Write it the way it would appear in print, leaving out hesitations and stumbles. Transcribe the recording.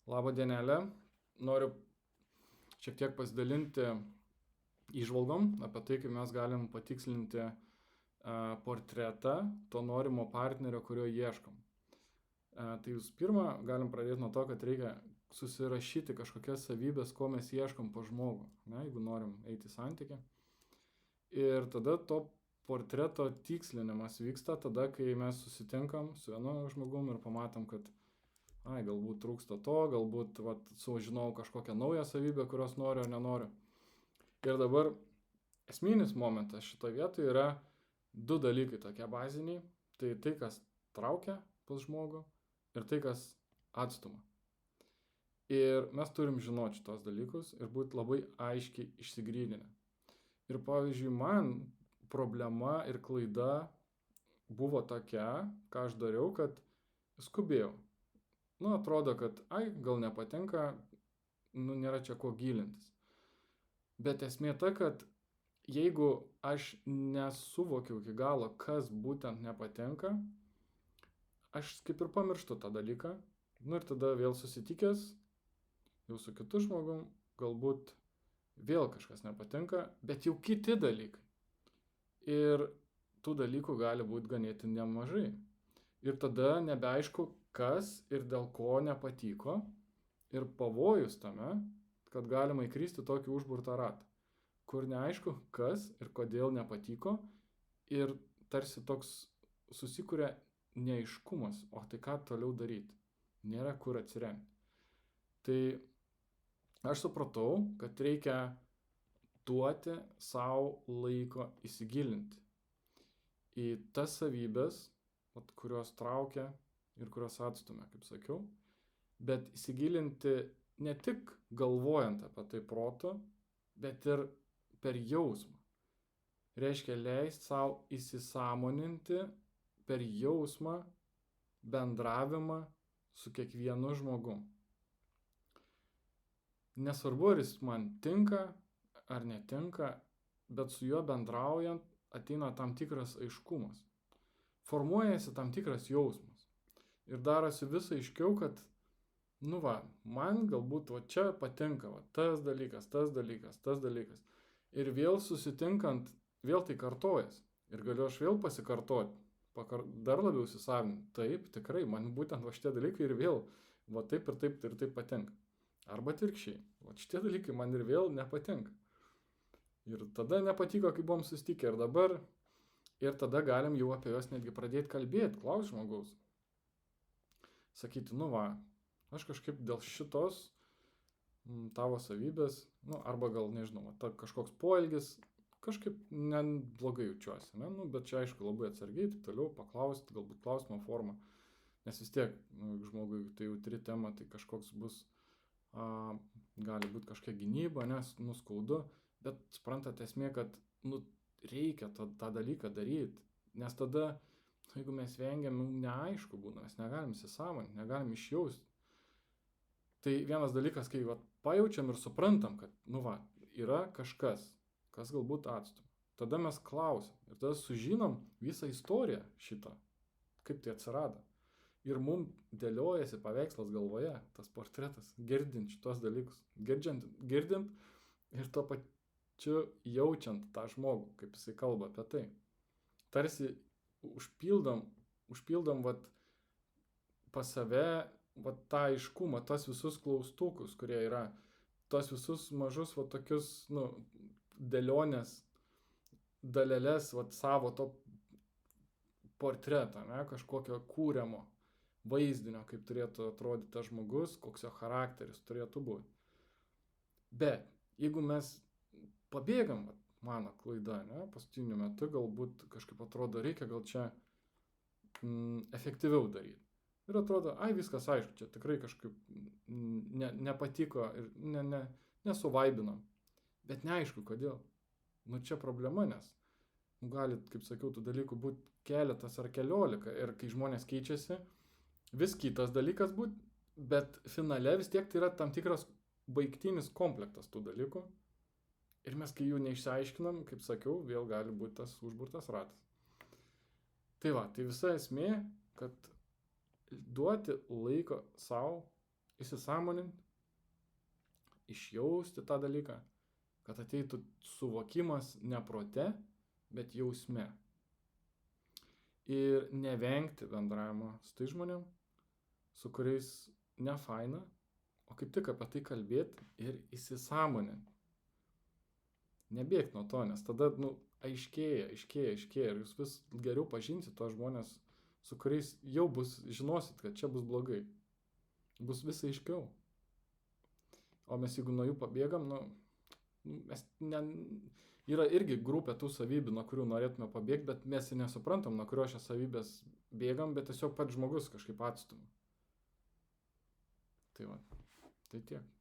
Labą dienelę. Noriu šiek tiek pasidalinti įžvalgom apie tai, kaip mes galim patikslinti portretą to norimo partnerio, kurio ieškom. Tai visų pirma, galim pradėti nuo to, kad reikia susirašyti kažkokias savybės, ko mes ieškom po žmogų, jeigu norim eiti į santykį. Ir tada to portreto tikslinimas vyksta tada, kai mes susitinkam su vienu žmogum ir pamatom, kad galbūt trūksta to, galbūt sužinau kažkokią naują savybę, kurios noriu ar nenoriu. Ir dabar esminis momentas šitoje vietoje yra du dalykai tokie baziniai. Tai tai, kas traukia pas žmogų ir tai, kas atstuma. Ir mes turim žinoti šitos dalykus ir būti labai aiškiai išsigryninę. Ir pavyzdžiui, man problema ir klaida buvo tokia, ką aš dariau, kad skubėjau. Atrodo, kad, gal nepatinka, nėra čia ko gilintis. Bet esmė ta, kad jeigu aš nesuvokiau iki galo, kas būtent nepatinka, aš kaip ir pamirštu tą dalyką. Ir tada vėl susitikęs, jau su kitu žmogum, galbūt vėl kažkas nepatinka, bet jau kiti dalykai. Ir tų dalykų gali būti ganėtinai nemažai. Ir tada nebeaišku, kas ir dėl ko nepatiko. Ir pavojus tame, kad galima įkristi tokį užburtą ratą, kur neaišku, kas ir kodėl nepatiko. Ir tarsi toks susikuria neaiškumas, o tai ką toliau daryti. Nėra kur atsiremti. Tai aš supratau, kad reikia duoti savo laiko įsigilinti į tas savybės, kurios traukia ir kurios atstumia, kaip sakiau, bet įsigilinti ne tik galvojant apie tai protu, bet ir per jausmą. Reiškia leisti savo įsisąmoninti per jausmą bendravimą su kiekvienu žmogum. Nesvarbu, ar jis man tinka ar netinka, bet su juo bendraujant ateina tam tikras aiškumas. Formuojasi tam tikras jausmas. Ir darosi vis aiškiau, kad, man galbūt čia patinka tas dalykas. Ir vėl susitinkant, vėl tai kartojas. Ir galiu aš vėl pasikartoti, dar labiau įsisavinti. Taip, tikrai, man būtent šitie dalykai ir vėl taip ir taip patinka. Arba atvirkščiai, šitie dalykai man ir vėl nepatinka. Ir tada nepatiko, kai buvom susitikę ir dabar. Ir tada galim jau apie juos netgi pradėti kalbėti, klaus žmogaus. Sakyti, aš kažkaip dėl šitos tavo savybės, arba gal, nežinau, kažkoks poelgis, kažkaip blogai jaučiuosi, bet čia aišku labai atsargiai, taip toliau paklausti, galbūt klausimo formą, nes vis tiek, žmogui tai jautri tema, tai kažkoks bus, gali būti kažkokia gynyba, nes skaudu, bet suprantate esmė, kad, reikia tą dalyką daryti, nes tada, jeigu mes vengiam, neaišku būna, mes negalim įsisąmoninti, negalim išjausti. Tai vienas dalykas, kai pajaučiam ir suprantam, kad, yra kažkas, kas galbūt atstumia. Tada mes klausim ir tada sužinom visą istoriją šito, kaip tai atsirado. Ir mums dėliojasi paveikslas galvoje, tas portretas, girdint šitos dalykus, girdint ir tuo pačiu jaučiant tą žmogų, kaip jisai kalba apie tai. Tarsi užpildom pas save tą aiškumą, tos visus klaustukus, kurie yra, tos visus mažus tokius, dėlionės, dalelės savo to portreto, kažkokio kūriamo vaizdinio, kaip turėtų atrodyti tas žmogus, koks jo charakteris turėtų būti. Bet jeigu mes pabėgam, mano klaida, paskutiniu metu galbūt kažkaip atrodo, reikia gal čia efektyviau daryti. Ir atrodo, viskas aišku, čia tikrai kažkaip nepatiko ir nesuvaibinam. Bet neaišku, kodėl. Čia problema, nes gali, kaip sakiau, tų dalykų būti keletas ar keliolika. Ir kai žmonės keičiasi, vis kitas dalykas būti, bet finale vis tiek tai yra tam tikras baigtinis komplektas tų dalykų. Ir mes, kai jų neišsiaiškinam, kaip sakiau, vėl gali būti tas užburtas ratas. Tai visa esmė, kad duoti laiko savo įsisąmoninti, išjausti tą dalyką, kad ateitų suvokimas ne prote, bet jausme. Ir nevengti bendravimo su tai žmonėm, su kuriais ne faina, o kaip tik apie tai kalbėti ir įsisąmoninti. Nebėgti nuo to, nes tada, aiškėja ir jūs vis geriau pažinsit tos žmonės, su kuriais jau žinosit, kad čia bus blogai. Bus vis aiškiau. O mes jeigu nuo jų pabėgam, yra irgi grupė tų savybių, nuo kurių norėtume pabėgti, bet mes ir nesuprantam, nuo kurio šias savybės bėgam, bet tiesiog pats žmogus kažkaip atstumia. Tai va, tai tiek.